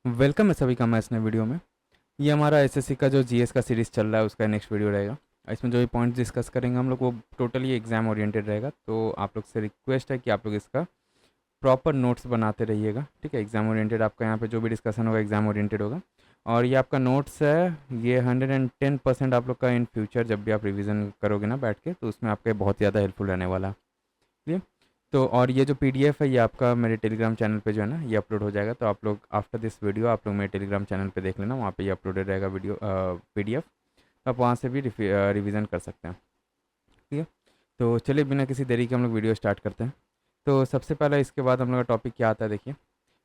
Welcome है सभी का मैं इस नए वीडियो में। ये हमारा एसएससी का जो जीएस का सीरीज़ चल रहा है उसका नेक्स्ट वीडियो रहेगा। इसमें जो भी पॉइंट्स डिस्कस करेंगे हम लोग वो टोटली एग्ज़ाम ओरिएंटेड रहेगा, तो आप लोग से रिक्वेस्ट है कि आप लोग इसका प्रॉपर नोट्स बनाते रहिएगा। ठीक है, एग्ज़ाम ओरिएंटेड आपका यहाँ पे जो भी डिस्कशन होगा एग्ज़ाम ओरिएंटेड होगा। और ये आपका नोट्स है, ये 110% आप लोग का इन फ्यूचर जब भी आप रिविज़न करोगे ना बैठ के, तो उसमें आपके बहुत ज़्यादा हेल्पफुल रहने वाला है। क्लियर? तो और ये जो पीडीएफ है ये आपका मेरे टेलीग्राम चैनल पे जो है ना ये अपलोड हो जाएगा, तो आप लोग आफ्टर दिस वीडियो आप लोग मेरे टेलीग्राम चैनल पे देख लेना, वहाँ पे ये अपलोडेड रहेगा वीडियो पीडीएफ। आप वहाँ से भी रिवीजन कर सकते हैं। ठीक है, तो चलिए बिना किसी देरी के हम लोग वीडियो स्टार्ट करते हैं। तो सबसे पहले इसके बाद हम लोग का टॉपिक क्या आता है, देखिए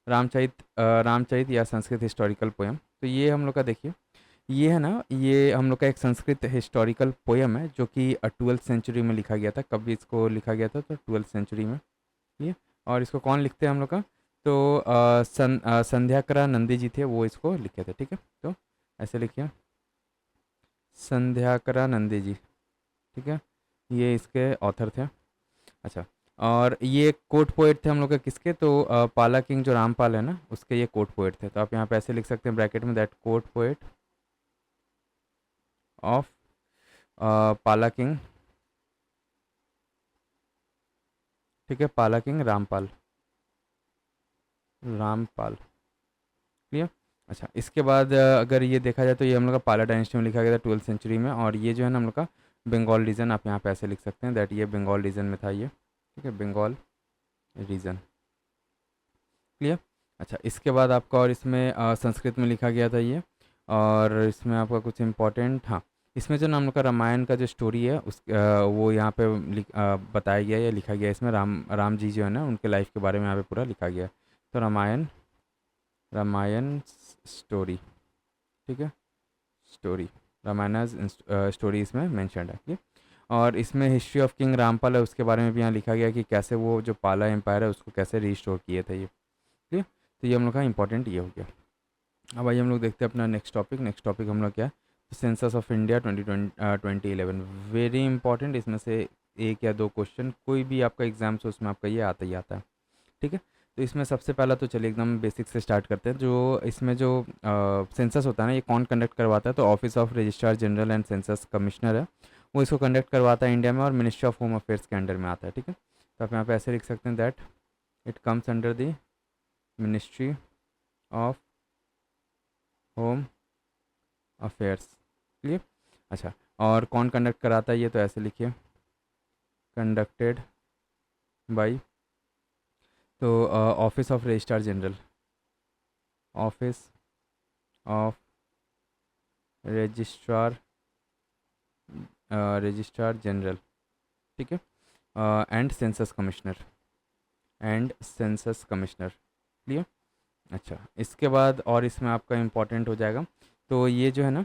रामचरित या संस्कृत हिस्टोरिकल पोएम। तो ये हम लोग का देखिए, ये है ना, ये हम लोग का एक संस्कृत हिस्टोरिकल पोएम है जो कि 12th सेंचुरी में लिखा गया था। कब इसको लिखा गया था? तो 12th सेंचुरी में। ये और इसको कौन लिखते हैं हम लोग का? तो संध्याकरा नंदी जी थे, वो इसको लिखे थे। ठीक है, तो ऐसे लिखिए, संध्याकरा नंदी जी। ठीक है, ये इसके ऑथर थे। अच्छा, और ये कोर्ट पोएट थे हम लोग के किसके? तो पाला किंग जो रामपाल है ना उसके ये कोर्ट पोएट थे। तो आप यहाँ पे ऐसे लिख सकते हैं ब्रैकेट में, दैट कोर्ट पोएट ऑफ पाला किंग। ठीक है, पाला किंग रामपाल, रामपाल। क्लियर? अच्छा, इसके बाद अगर ये देखा जाए तो ये हम लोग का पाला डायनेस्टी में लिखा गया था 12th सेंचुरी में। और ये जो है ना हम लोग का बंगाल रीजन, आप यहाँ पे ऐसे लिख सकते हैं दैट ये बंगाल रीजन में था ये। ठीक है, बंगाल रीजन। क्लियर? अच्छा, इसके बाद आपका और इसमें संस्कृत में लिखा गया था ये। और इसमें आपका कुछ इम्पोर्टेंट, हाँ, इसमें जो ना हम लोग का रामायण का जो स्टोरी है उस वो यहाँ पे बताया गया है या लिखा गया है। इसमें राम जी जो है ना उनके लाइफ के बारे में यहाँ पे पूरा लिखा गया है। तो रामायण, रामायण स्टोरी। ठीक है, स्टोरी, रामायणाज स्टोरी इसमें मैंशनड है। ठीक? और इसमें हिस्ट्री ऑफ किंग रामपाल है उसके बारे में भी यहाँ लिखा गया कि कैसे वो जो पाला एम्पायर है उसको कैसे रिस्टोर किए थे ये। ठीक है, तो ये हम लोग का इंपॉर्टेंट ये हो गया। अब आइए हम लोग देखते हैं अपना नेक्स्ट टॉपिक। नेक्स्ट टॉपिक हम लोग क्या है? Census of India 2011। Very important, इसमें से एक या दो क्वेश्चन कोई भी आपका एग्जाम्स हो उसमें आपका ये आता ही आता है। ठीक है, तो इसमें सबसे पहला तो चलिए एकदम बेसिक से स्टार्ट करते हैं। जो इसमें जो सेंसस होता है ना ये कौन कंडक्ट करवाता है? तो office of registrar general and census commissioner है, वो इसको कंडक्ट करवाता है इंडिया में, और मिनिस्ट्री ऑफ होम अफेयर्स के अंडर में आता है। ठीक है, तो आप यहाँ पे ऐसे लिख सकते हैं that it comes under the ministry of home affairs. Clear? अच्छा, और कौन कंडक्ट कराता है ये? तो ऐसे लिखिए, कंडक्टेड बाई, तो office of registrar general, office of registrar, registrar general. ठीक है, and census commissioner, and census commissioner. Clear? अच्छा, इसके बाद और इसमें आपका इम्पॉर्टेंट हो जाएगा, तो ये जो है ना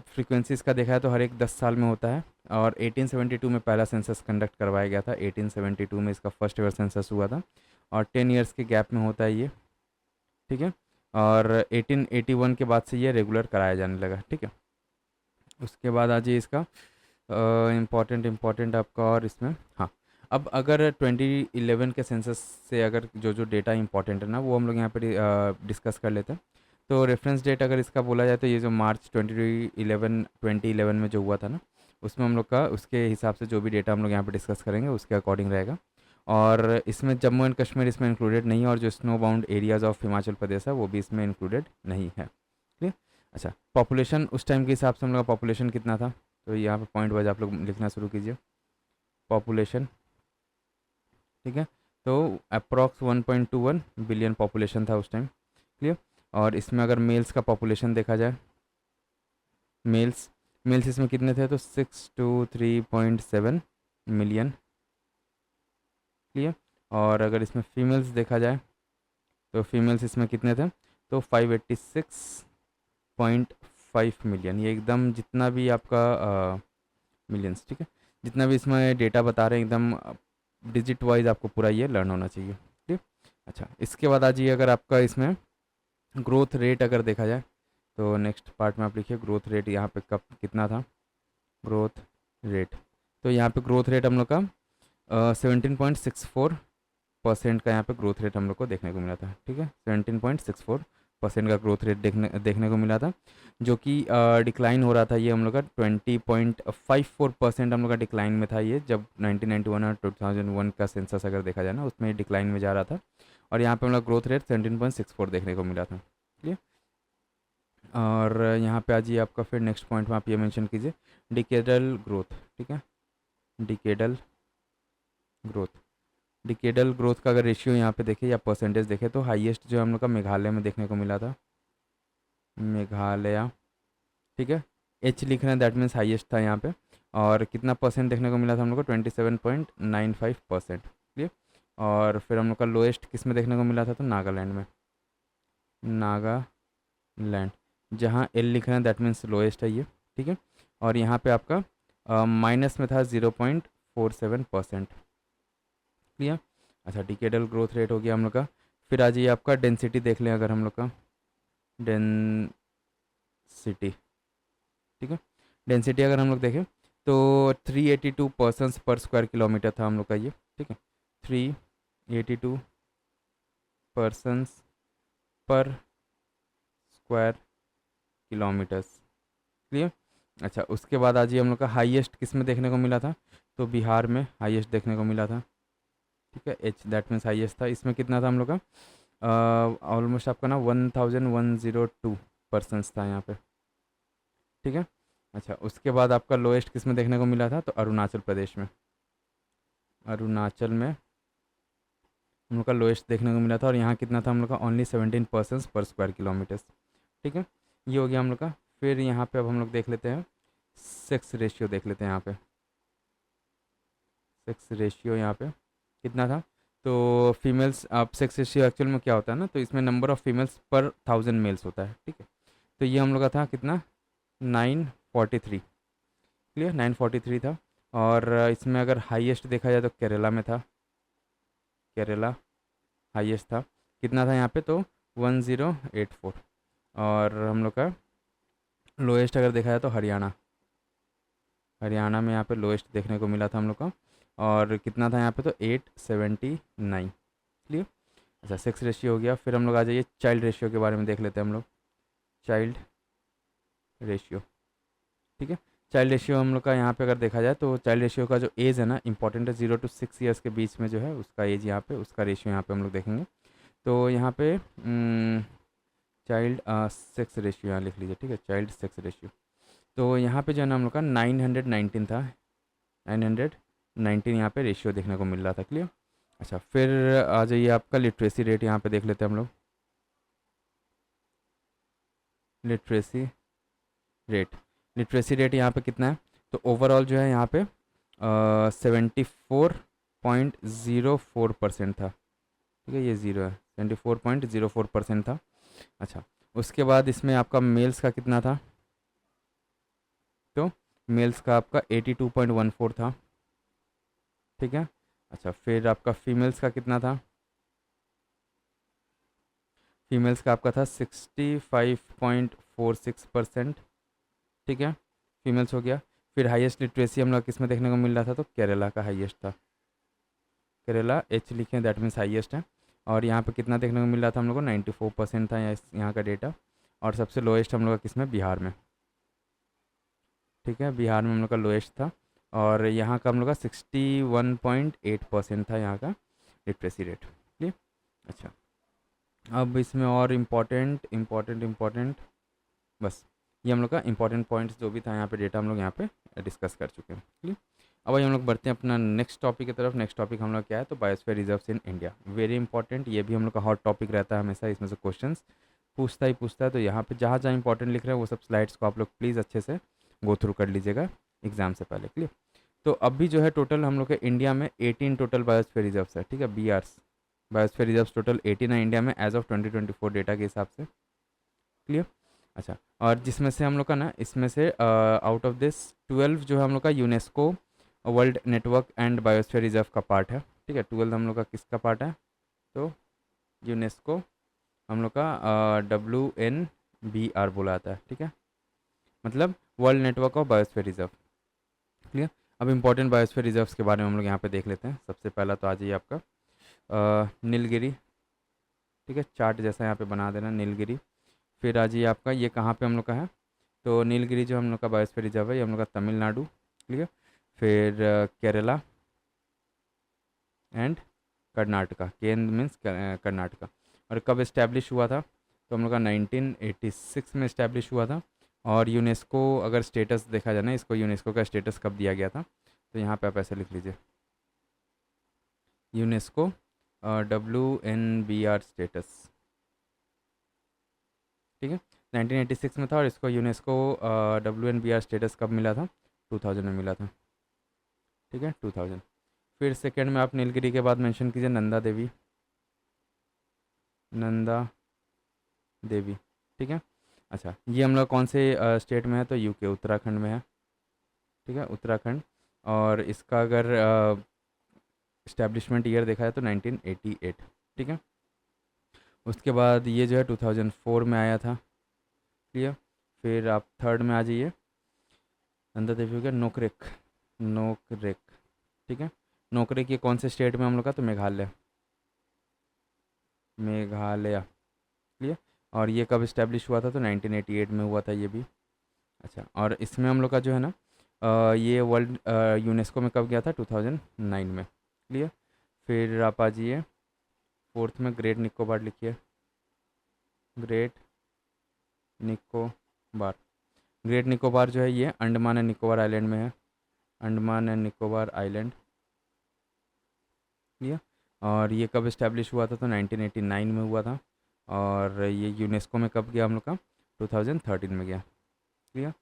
फ्रीक्वेंसीज का देखा है तो हर एक 10 साल में होता है। और 1872 में पहला सेंसस कंडक्ट करवाया गया था, 1872 में इसका फर्स्ट एवर सेंसस हुआ था, और 10 इयर्स के गैप में होता है ये। ठीक है, और 1881 के बाद से ये रेगुलर कराया जाने लगा। ठीक है, उसके बाद आ जाइए इसका इम्पॉर्टेंट आपका, और इसमें हाँ, अब अगर 2011 के सेंसस से अगर जो जो डेटा इंपॉर्टेंट है ना वो हम लोग यहाँ पे डिस्कस कर लेते हैं। तो रेफरेंस डेट अगर इसका बोला जाए तो ये जो मार्च 2011 में जो हुआ था ना उसमें हम लोग का उसके हिसाब से जो भी डेटा हम लोग यहाँ पे डिस्कस करेंगे उसके अकॉर्डिंग रहेगा। और इसमें जम्मू एंड कश्मीर इसमें इंक्लूडेड नहीं है, और जो snow bound areas of Himachal Pradesh है वो भी इसमें इंक्लूडेड नहीं है। ठीक है? अच्छा, पॉपुलेशन उस टाइम के हिसाब से हम लोग का पॉपुलेशन कितना था? तो यहाँ पे पॉइंट वाइज आप लोग लिखना शुरू कीजिए, पॉपुलेशन। ठीक है, तो अप्रॉक्स 1.21 बिलियन पॉपुलेशन था उस टाइम। क्लियर? और इसमें अगर मेल्स का पॉपुलेशन देखा जाए, मेल्स मेल्स इसमें कितने थे? तो 623.7 मिलियन। क्लियर? और अगर इसमें फीमेल्स देखा जाए तो फीमेल्स इसमें कितने थे? तो 586.5 मिलियन। ये एकदम जितना भी आपका मिलियंस, ठीक है, जितना भी इसमें डेटा बता रहे हैं एकदम डिजिट वाइज आपको पूरा ये लर्न होना चाहिए। ठीक? अच्छा, इसके बाद आ जाइए अगर आपका इसमें ग्रोथ रेट अगर देखा जाए तो नेक्स्ट पार्ट में आप लिखिए ग्रोथ रेट यहाँ पे कब कितना था, ग्रोथ रेट। तो यहाँ पे ग्रोथ रेट हम लोग का 17.64% का यहाँ पे ग्रोथ रेट हम लोग को देखने को मिला था। ठीक है, 17.64% 6% का ग्रोथ रेट देखने को मिला था, जो कि डिक्लाइन हो रहा था। ये हम लोग का 20.54% हम लोग का डिक्लाइन में था ये, जब 1991 और 2001 का सेंसस अगर देखा जाए ना, उसमें डिक्लाइन में जा रहा था। और यहाँ पे हम लोग ग्रोथ रेट 17.64 देखने को मिला था। क्लियर। और यहाँ पे आ जाइए आपका फिर नेक्स्ट पॉइंट में आप ये मेंशन कीजिए डिकेडल ग्रोथ। ठीक है, डिकेडल ग्रोथ। डिकेडल ग्रोथ का अगर रेशियो यहाँ पे देखें या परसेंटेज देखें तो हाईएस्ट जो हम लोग का मेघालय में देखने को मिला था, मेघालय। ठीक है, एच लिख रहे हैं, दैट मीन्स हाईएस्ट था यहाँ पे। और कितना परसेंट देखने को मिला था हम लोग को, 27.95%। क्लियर। और फिर हम लोग का लोएस्ट किस में देखने को मिला था, तो नागालैंड में, नागालैंड, जहाँ एल लिख रहे हैं दैट मीन्स लोएस्ट है ये। ठीक है, और यहाँ पे आपका माइनस में था 0.47%। क्लियर। अच्छा, डिकेडल ग्रोथ रेट हो गया हम लोग का। फिर आ जाइए आपका डेंसिटी देख लें अगर हम लोग का, डेंसिटी। ठीक है, डेंसिटी अगर हम लोग देखें तो 382 पर्सन्स पर स्क्वायर किलोमीटर था हम लोग का ये। ठीक है, 382 पर्सन्स पर स्क्वायर किलोमीटर्स। क्लियर। अच्छा, उसके बाद आ जाइए हम लोग का हाईएस्ट किस में देखने को मिला था, तो बिहार में हाईएस्ट देखने को मिला था। ठीक है, एच दैट मीन्स हाईएस्ट था। इसमें कितना था हम लोग का, ऑलमोस्ट आपका ना 1102 पर्सन्स था यहाँ पे। ठीक है। अच्छा, उसके बाद आपका लोएस्ट किस में देखने को मिला था, तो अरुणाचल प्रदेश में, अरुणाचल में हम लोग का लोएस्ट देखने को मिला था। और यहाँ कितना था हम लोग का, ओनली 17 पर्सन्स पर स्क्वायर किलोमीटर्स। ठीक है, ये हो गया हम लोग का। फिर यहाँ पे अब हम लोग देख लेते हैं सेक्स रेशियो, देख लेते हैं यहाँ पे सेक्स रेशियो यहाँ पे कितना था। तो फीमेल्स, आप सेक्स रेशियो एक्चुअल में क्या होता है ना, तो इसमें नंबर ऑफ़ फीमेल्स पर 1000 मेल्स होता है। ठीक है, तो ये हम लोग का था कितना, 943। क्लियर, 943 था। और इसमें अगर हाईएस्ट देखा जाए तो केरला में था, केरला हाईएस्ट था। कितना था यहाँ पे, तो 1084। और हम लोग का लोएस्ट अगर देखा जाए तो हरियाणा, हरियाणा में यहाँ पे लोएस्ट देखने को मिला था हम लोग का। और कितना था यहाँ पे, तो 879। क्लियर। अच्छा, सेक्स रेशियो हो गया। फिर हम लोग आ जाइए चाइल्ड रेशियो के बारे में देख लेते हैं हम लोग, चाइल्ड रेशियो। ठीक है, चाइल्ड रेशियो हम लोग का यहाँ पे अगर देखा जाए तो चाइल्ड रेशियो का जो एज है ना, इंपॉर्टेंट है, 0 to 6 ईयर्स के बीच में जो है उसका एज यहाँ पे, उसका रेशियो यहाँ पे हम लोग देखेंगे। तो यहाँ पे चाइल्ड सेक्स रेशियो यहाँ लिख लीजिए। ठीक है, चाइल्ड सेक्स रेशियो। तो यहाँ पे जो है ना हम लोग का 919 था, 919 यहाँ पे रेशियो देखने को मिल रहा था। क्लियर। अच्छा, फिर आ जाइए आपका लिटरेसी रेट यहाँ पे देख लेते हैं हम लोग, लिटरेसी रेट। लिटरेसी रेट यहाँ पे कितना है, तो ओवरऑल जो है यहाँ पे 74.04% था। ठीक है, ये ज़ीरो है, 74.04% था। अच्छा, उसके बाद इसमें आपका मेल्स का कितना था, तो मेल्स का आपका 82.14 था। ठीक है। अच्छा, फिर आपका फीमेल्स का कितना था, फीमेल्स का आपका था 65.46%। ठीक है, फीमेल्स हो गया। फिर हाईएस्ट लिटरेसी हम लोग किस में देखने को मिल रहा था, तो केरला का हाईएस्ट था, केरला एच लिखे दैट मीन्स हाईएस्ट है। और यहाँ पे कितना देखने को मिल रहा था हम लोग को, 94% था यहाँ का डेटा। और सबसे लोएस्ट हम लोग का किस में, बिहार में। ठीक है, बिहार में हम लोग का लोएस्ट था। और यहाँ का हम लोग का 61.8% था यहाँ का लिटरेसी रेट। ठीक। अच्छा, अब इसमें और इम्पॉर्टेंट इम्पॉर्टेंट इम्पॉर्टेंट बस ये हम लोग का इंपॉर्टेंट पॉइंट्स जो भी था यहाँ पे डेटा हम लोग यहाँ पे डिस्कस कर चुके हैं। ठीक। अब भाई हम लोग बढ़ते हैं अपना नेक्स्ट टॉपिक की तरफ। नेक्स्ट टॉपिक हम लोग क्या है, तो biosphere reserves in India, very important. ये भी हम लोग का हॉट टॉपिक रहता है हमेशा, इसमें से क्वेश्चंस पूछता ही पूछता है। तो यहाँ पे जहाँ जहाँ इंपॉर्टेंट लिख रहे हैं वो सब स्लाइड्स को आप लोग प्लीज़ अच्छे से गो थ्रू कर लीजिएगा एग्जाम से पहले। क्लियर। तो अभी जो है टोटल हम लोग के इंडिया में 18 टोटल बायोस्फीयर रिजर्व्स है। ठीक है, BRs बायोस्फीयर रिजर्व्स टोटल 18 है इंडिया में एज ऑफ 2024 डेटा के हिसाब से। क्लियर। अच्छा, और जिसमें से हम लोग का ना, इसमें से आउट ऑफ दिस 12 जो है हम लोग का UNESCO world network and biosphere reserve का पार्ट है। ठीक है, 12 हम लोग का किसका पार्ट है, तो यूनेस्को हम लोग का WNBR बोला जाता है। ठीक है, मतलब world network of biosphere reserve. Clear. अब इंपॉर्टेंट बायोस्फीयर रिजर्व्स के बारे में हम लोग यहाँ पे देख लेते हैं। सबसे पहला तो आ जाइए आपका नीलगिरी। ठीक है, चार्ट जैसा यहाँ पे बना देना, नीलगिरी। फिर आ जाइए आपका ये कहाँ पे हम लोग का है, तो नीलगिरी जो हम लोग का बायोस्फीयर रिजर्व है ये हम लोग का तमिलनाडु। क्लियर। फिर केरला एंड कर्नाटका, केन मीन्स कर्नाटका। और कब इस्टेब्लिश हुआ था, तो हम लोग का 1986 में इस्टेब्लिश हुआ था। और यूनेस्को अगर स्टेटस देखा जाए ना, इसको यूनेस्को का स्टेटस कब दिया गया था, तो यहाँ पे आप ऐसे लिख लीजिए यूनेस्को WNBR स्टेटस। ठीक है, 1986 में था और इसको यूनेस्को WNBR स्टेटस कब मिला था, 2000 में मिला था। ठीक है, 2000। फिर सेकंड में आप नीलगिरी के बाद मेंशन कीजिए नंदा देवी, नंदा देवी। ठीक है। अच्छा, ये हम लोग कौन से स्टेट में है, तो यूके उत्तराखंड में है। ठीक है, उत्तराखंड। और इसका अगर इस्टेब्लिशमेंट ईयर देखा है तो 1988। ठीक है। उसके बाद ये जो है 2004 में आया था। क्लियर। फिर आप थर्ड में आ जाइए, नंदा देवी हो गया नोकरेक, नोकरेक। ठीक है, नोकरेक ये कौन से स्टेट में हम लोग का, तो मेघालय, मेघालय। क्लियर। और ये कब इस्टेब्लिश हुआ था, तो 1988 में हुआ था ये भी। अच्छा, और इसमें हम लोग का जो है ना ये वर्ल्ड यूनेस्को में कब गया था, 2009 में। क्लियर। फिर आप आ जाइए फोर्थ में, ग्रेट निकोबार लिखिए, ग्रेट निकोबार। ग्रेट निकोबार जो है ये अंडमान एंड निकोबार आइलैंड में है, Andaman and Nicobar island. Clear. और ये कब इस्टेब्लिश हुआ था, तो 1989 में हुआ था। और ये यूनेस्को में कब गया हम लोग का, 2013 में गया। क्लियर।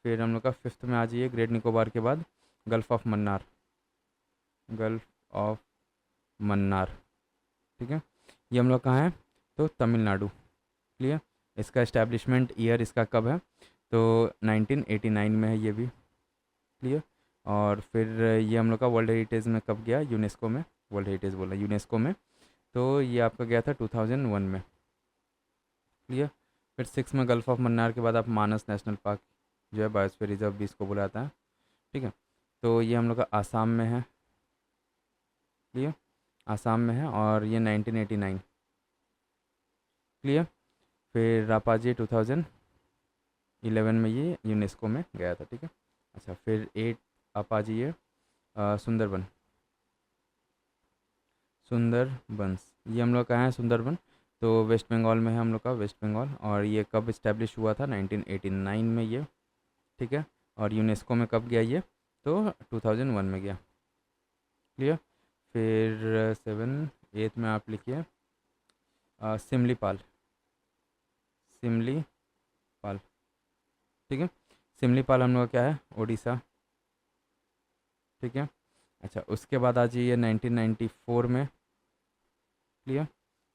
फिर हम लोग का फिफ्थ में आ जाइए, ग्रेट निकोबार के बाद gulf of Mannar, gulf of Mannar. ठीक है, ये हम लोग कहाँ है, तो तमिलनाडु। क्लियर। इसका इस्टेब्लिशमेंट ईयर इसका कब है, तो 1989 में है ये भी। क्लियर। और फिर ये हम लोग का वर्ल्ड हेरिटेज में कब गया, यूनेस्को में, वर्ल्ड हेरिटेज बोला यूनेस्को में, तो ये आपका गया था 2001 में। क्लियर। फिर सिक्स में गल्फ़ ऑफ मन्नार के बाद आप मानस नेशनल पार्क जो है बायोस्फीयर रिजर्व भी इसको बोला जाता है। ठीक है, तो ये हम लोग का आसाम में है। क्लियर, आसाम में है और ये 1989। क्लियर। फिर आप आ जाइए 2011 में ये यूनेस्को में गया था। ठीक है। अच्छा, फिर एट आप आ जाइए सुंदरबन, सुंदरबंस। ये हम लोग कहाँ है सुंदरबन, तो वेस्ट बंगाल में है हम लोग का, वेस्ट बंगाल। और ये कब इस्टेब्लिश हुआ था, 1989 में ये। ठीक है, और यूनेस्को में कब गया ये, तो 2001 में गया। क्लियर। फिर सेवन एथ में आप लिखिए सिमलीपाल, सिमलीपाल। ठीक है, सिमलीपाल हम लोग का क्या है, उड़ीसा। ठीक है। अच्छा, उसके बाद आ जाइए 1994 में। क्लियर।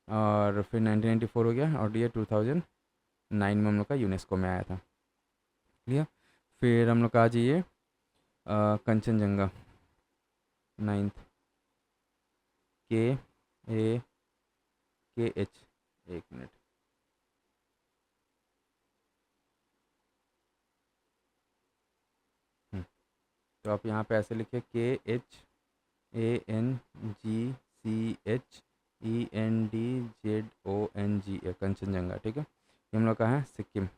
और फिर 1994 हो गया और ये 2009 में हम लोग का यूनेस्को में आया था। क्लियर। फिर हम लोग का आ जाइए कंचनजंगा, नाइन्थ, KAH, एक मिनट। तो आप यहाँ पे ऐसे लिखिए KHANGCHENDZONGA, कंचनजंगा। ठीक है, ये हम लोग का है सिक्किम।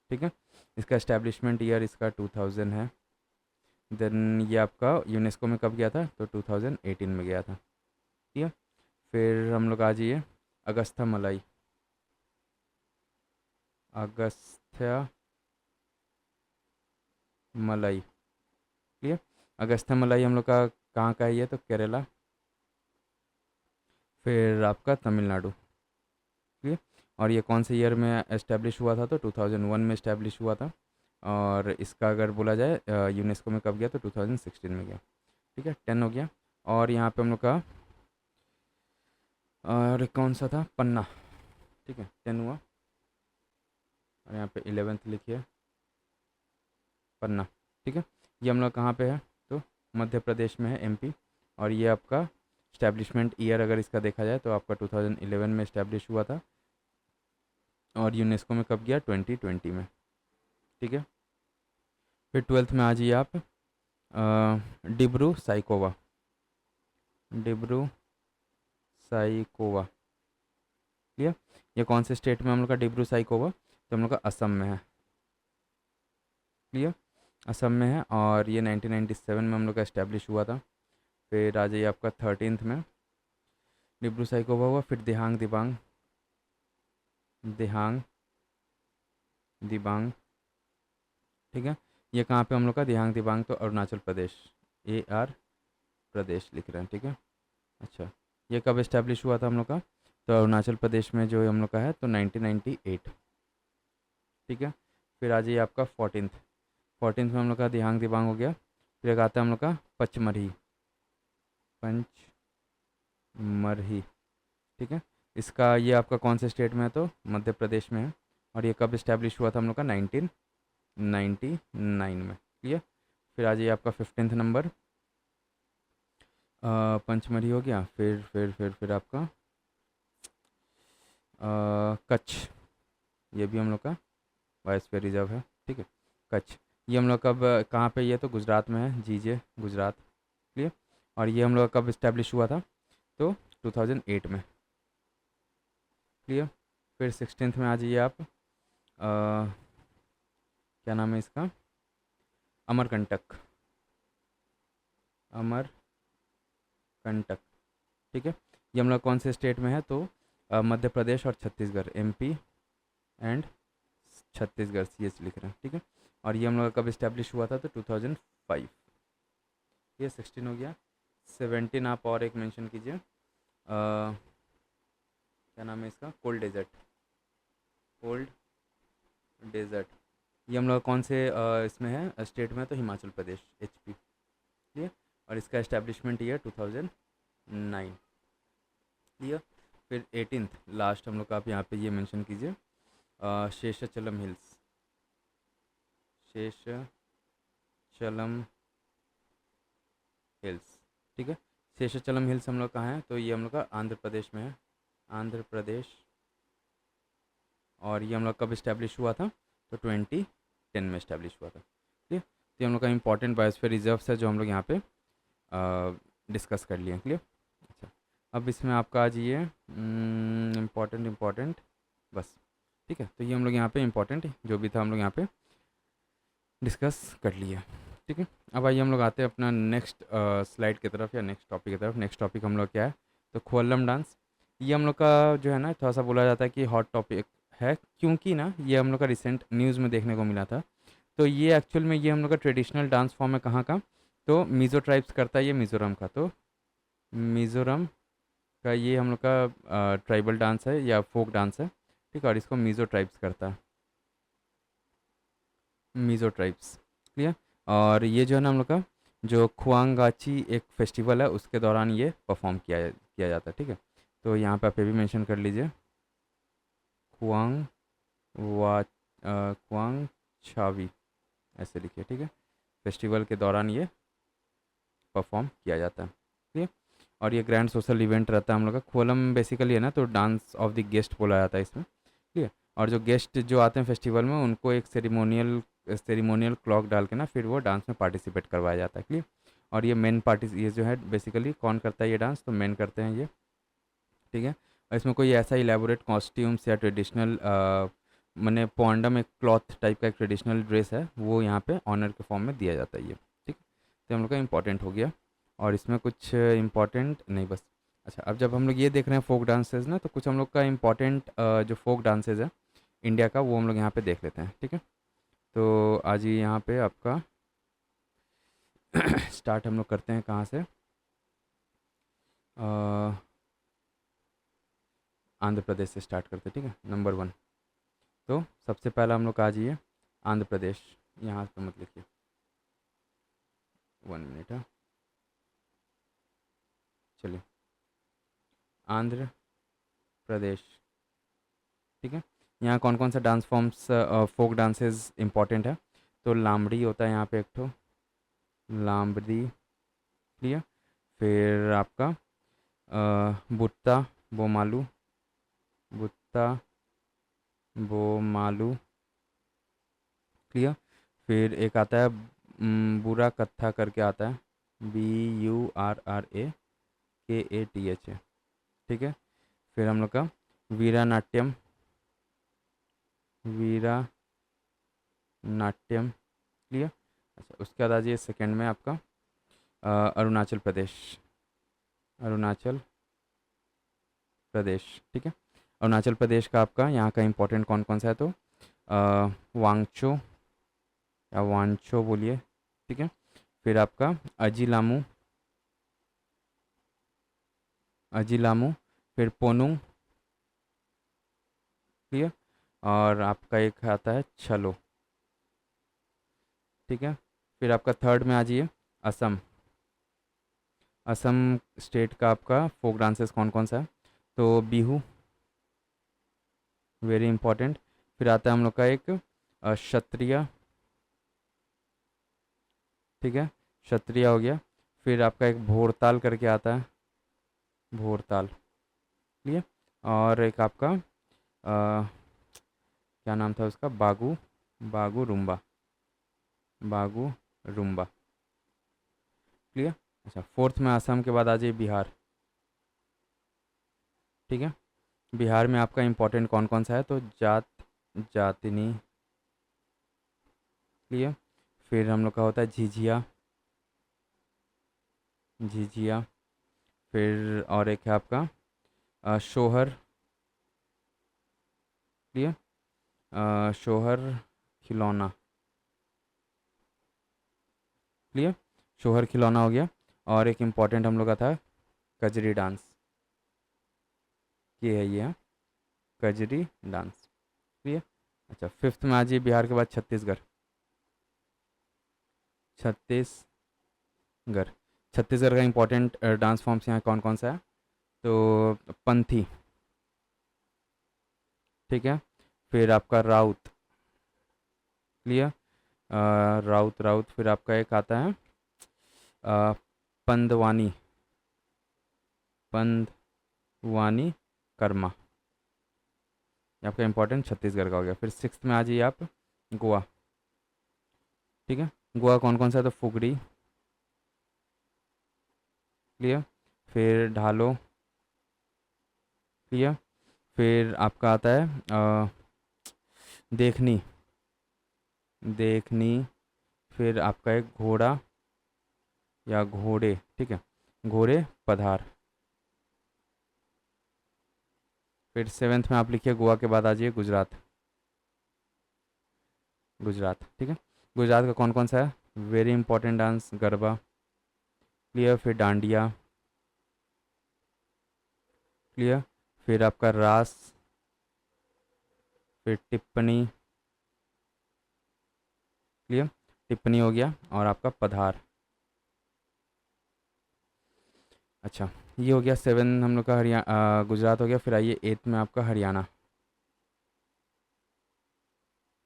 ठीक है, इसका इस्टेब्लिशमेंट ईयर इसका 2000 है। देन ये आपका यूनेस्को में कब गया था, तो 2018 में गया था। ठीक है। फिर हम लोग आ जाइए अगस्त्य मलाई, अगस्त्य मलाई। ठीक है, अगस्त्य मलाई हम लोग का कहाँ का है ये, तो केरला। फिर आपका तमिलनाडु। ठीक है, और ये कौन से ईयर में इस्टेब्लिश हुआ था, तो 2001 में इस्टेब्लिश हुआ था। और इसका अगर बोला जाए यूनेस्को में कब गया, तो 2016 में गया। ठीक है, 10 हो गया। और यहाँ पे हम लोग का और कौन सा था, पन्ना। ठीक है, 10 हुआ। और यहाँ पे 11th लिखिए पन्ना। ठीक है, ये हम लोग कहाँ पे है, तो मध्य प्रदेश में है, MP। और ये आपका इस्टेब्लिशमेंट ईयर अगर इसका देखा जाए तो आपका 2011 में इस्टेब्लिश हुआ था। और यूनेस्को में कब गया, 2020 में। ठीक है। फिर ट्वेल्थ में आ जाइए आप डिब्रू साइकोवा, डिब्रू साइकोवा। क्लियर। ये कौन से स्टेट में हम लोग का डिब्रू साइखोवा, तो हम लोग का असम में है। क्लियर, असम में है और ये 1997 में हम लोग का इस्टेब्लिश हुआ था। फिर आ जाइए आपका 13th में डिब्रू साइखोवा हुआ। फिर दिहांग दिबांग, दिहांग दिबांग, ठीक है। ये कहाँ पे हम लोग का दिहांग दिबांग, तो अरुणाचल प्रदेश, AR प्रदेश लिख रहे हैं, ठीक है। अच्छा, ये कब इस्टेब्लिश हुआ था हम लोग का, तो अरुणाचल प्रदेश में जो हम लोग का है तो 1998, ठीक है। फिर आ जाइए आपका 14th में हम लोग का दिहांग दिबांग हो गया। फिर एक आता है हम लोग का पचमरही, पंचमरही, ठीक है। इसका ये आपका कौन से स्टेट में है, तो मध्य प्रदेश में है। और ये कब इस्टेब्लिश हुआ था हम लोग का 1999 में। क्लियर। फिर आ जाइए आपका 15th नंबर, पंचमढ़ी हो गया। फिर आपका कच्छ, ये भी हम लोग का बायोस्फीयर रिजर्व है, ठीक है। कच्छ, ये हम लोग कब कहाँ पे, ये तो गुजरात में है, जीजे गुजरात। क्लियर। और ये हम लोग का कब इस्टेब्लिश हुआ था, तो 2008 में। क्लियर। फिर 16th में आ जाइए आप, क्या नाम है इसका, अमरकंटक, अमरकंटक, ठीक है। ये हम लोग कौन से स्टेट में है, तो मध्य प्रदेश और Chhattisgarh, MP and Chhattisgarh, CS लिख रहे हैं, ठीक है। और ये हम लोग का कब इस्टेब्लिश हुआ था, तो 2005। ये 16 हो गया। 17 आप और एक मेंशन कीजिए, क्या नाम है इसका, कोल्ड डेजर्ट, कोल्ड डेजर्ट। ये हम लोग कौन से इसमें है स्टेट में है, तो हिमाचल प्रदेश, HP, ठीक है। और इसका इस्टेब्लिशमेंट ईयर 2009। क्लियर। फिर 18th लास्ट हम लोग का आप यहाँ पे ये मेंशन कीजिए, शेषाचलम हिल्स, शेषाचलम हिल्स, ठीक है। शेषाचलम हिल्स हम लोग कहाँ है, तो ये हम लोग का आंध्र प्रदेश में है, आंध्र प्रदेश। और ये हम लोग कब इस्टेब्लिश हुआ था, तो 2010 में इस्टेब्लिश हुआ था, ठीक है। तो ये हम लोग का इंपॉर्टेंट बायोस्फीयर रिजर्व्स है जो हम लोग यहाँ पे डिस्कस कर लिए। क्लियर। अच्छा, अब इसमें आपका आ जाइए इम्पॉर्टेंट बस, ठीक है। तो ये हम लोग यहाँ पे इम्पॉर्टेंट जो भी था हम लोग यहाँ पे डिस्कस कर लिया, ठीक है। अब आइए हम लोग आते हैं अपना नेक्स्ट स्लाइड की तरफ या नेक्स्ट टॉपिक की तरफ। नेक्स्ट टॉपिक हम लोग क्या है, तो खोलम डांस। ये हम लोग का जो है ना, थोड़ा सा बोला जाता है कि हॉट टॉपिक है, क्योंकि ना ये हम लोग का रिसेंट न्यूज़ में देखने को मिला था। तो ये एक्चुअल में ये हम लोग का ट्रेडिशनल डांस फॉर्म है, कहाँ का, तो मिज़ो ट्राइब्स करता है ये, मिज़ोरम का। तो मिज़ोरम का ये हम लोग का ट्राइबल डांस है या फोक डांस है, ठीक है। और इसको मिज़ो ट्राइब्स करता है, मिज़ो ट्राइब्स। क्लियर। और ये जो है ना हम लोग का जो खुआंगाची एक फेस्टिवल है उसके दौरान ये परफॉर्म किया जाता है, ठीक है। तो यहाँ पे आप ये भी मेंशन कर लीजिए, खुआंग वा खुआंग छावी, ऐसे लिखिए, ठीक है। फेस्टिवल के दौरान ये परफॉर्म किया जाता है, ठीक है। और ये ग्रैंड सोशल इवेंट रहता है हम लोग का। कोलम बेसिकली है ना, तो डांस ऑफ द गेस्ट बोला जाता है इसमें, ठीक है। और जो गेस्ट जो आते हैं फेस्टिवल में उनको एक सेरिमोनियल क्लॉक डाल के ना फिर वो डांस में पार्टिसिपेट करवाया जाता है, क्लियर। और ये जो है बेसिकली कौन करता है ये डांस, तो मेन करते हैं ये, ठीक है। और इसमें कोई ऐसा इलेबोरेट कॉस्ट्यूम्स या ट्रेडिशनल मैंने पोंडम एक क्लॉथ टाइप का एक ट्रेडिशनल ड्रेस है वो यहाँ पे ऑनर के फॉर्म में दिया जाता है ये, ठीक। तो हम लोग का इंपॉर्टेंट हो गया। और इसमें कुछ इम्पॉर्टेंट नहीं बस। अच्छा, अब जब हम लोग ये देख रहे हैं फोक डांसेस ना, तो कुछ हम लोग का इम्पॉर्टेंट जो फोक डांसेस है इंडिया का वो हम लोग यहाँ पे देख लेते हैं, ठीक है। तो आज ही यहाँ पे आपका स्टार्ट हम लोग करते हैं कहाँ से, आंध्र प्रदेश से स्टार्ट करते हैं, ठीक है। नंबर 1, तो सबसे पहला हम लोग आ जाइए आंध्र प्रदेश। यहाँ पे मत लिखिए, 1 मिनट, हाँ। चलिए, आंध्र प्रदेश, ठीक है। यहाँ कौन कौन सा dance forms folk dances important है, तो लामड़ी होता है यहाँ पे एक ठो, लामड़ी, क्लियर। फिर आपका बुत्ता बोमालू, बुत्ता बोमालू, क्लियर। फिर एक आता है बुरा कत्था करके आता है, BURRAKATH, ठीक है। फिर हम लोग का वीरा नाट्यम, वीरा नाट्यम। क्लियर। अच्छा, उसके बाद आ जाइए सेकेंड में आपका अरुणाचल प्रदेश, अरुणाचल प्रदेश। ठीक है। अरुणाचल प्रदेश का आपका यहाँ का इम्पोर्टेंट कौन कौन सा है, तो वांगचो या वांचो बोलिए। ठीक है। फिर आपका अजिलामू, अजिलामू। फिर पोनुंग। क्लियर। और आपका एक आता है छलो। ठीक है। फिर आपका थर्ड में आ जाइए असम, असम स्टेट का आपका फोक डांसेस कौन कौन सा है, तो बिहू, वेरी इंपॉर्टेंट। फिर आता है हम लोग का एक क्षत्रिय। ठीक है, क्षत्रिय हो गया। फिर आपका एक भोरताल करके आता है, भोरताल। क्लियर। और एक आपका क्या नाम था उसका, बागू, बागू रुम्बा, बागू रुम्बा। क्लियर। अच्छा, फोर्थ में असम के बाद आ जाइए बिहार। ठीक है। बिहार में आपका इम्पोर्टेंट कौन कौन सा है, तो जात, जातिनी। क्लियर। फिर हम लोग का होता है झिझिया, झिझिया। फिर और एक है आपका शोहर। क्लियर। शोहर खिलौना। क्लियर। शोहर खिलौना हो गया। और एक इम्पॉर्टेंट हम लोग का था कजरी डांस, ये है ये, हाँ, कजरी डांस। क्लियर। अच्छा, फिफ्थ में आ जाइए बिहार के बाद छत्तीसगढ़, छत्तीसगढ़। छत्तीसगढ़ का इम्पोर्टेंट डांस फॉर्म्स यहाँ कौन कौन सा है, तो पंथी। ठीक है। फिर आपका राउत। क्लियर। राउत, राउत। फिर आपका एक आता है अ, पंदवानी, पंदवानी कर्मा। ये आपका इंपॉर्टेंट छत्तीसगढ़ का हो गया। फिर सिक्स्थ में आ जाइए आप गोवा। ठीक है। गोवा कौन कौन सा है, तो फुगड़ी। क्लियर। फिर ढालो। क्लियर। फिर आपका आता है देखनी, देखनी। फिर आपका एक घोड़ा या घोड़े। ठीक है, घोड़े पधार। फिर सेवेंथ में आप लिखिए गोवा के बाद आ जाइए गुजरात, गुजरात। ठीक है। गुजरात का कौन कौन सा है, very important dance garba. Clear. फिर डांडिया। क्लियर। फिर आपका रास। फिर टिप्पणी। क्लियर। टिप्पणी हो गया। और आपका पधार। अच्छा, ये हो गया सेवन हम लोग का हरियाणा, गुजरात हो गया। फिर आइए एट्थ में आपका हरियाणा।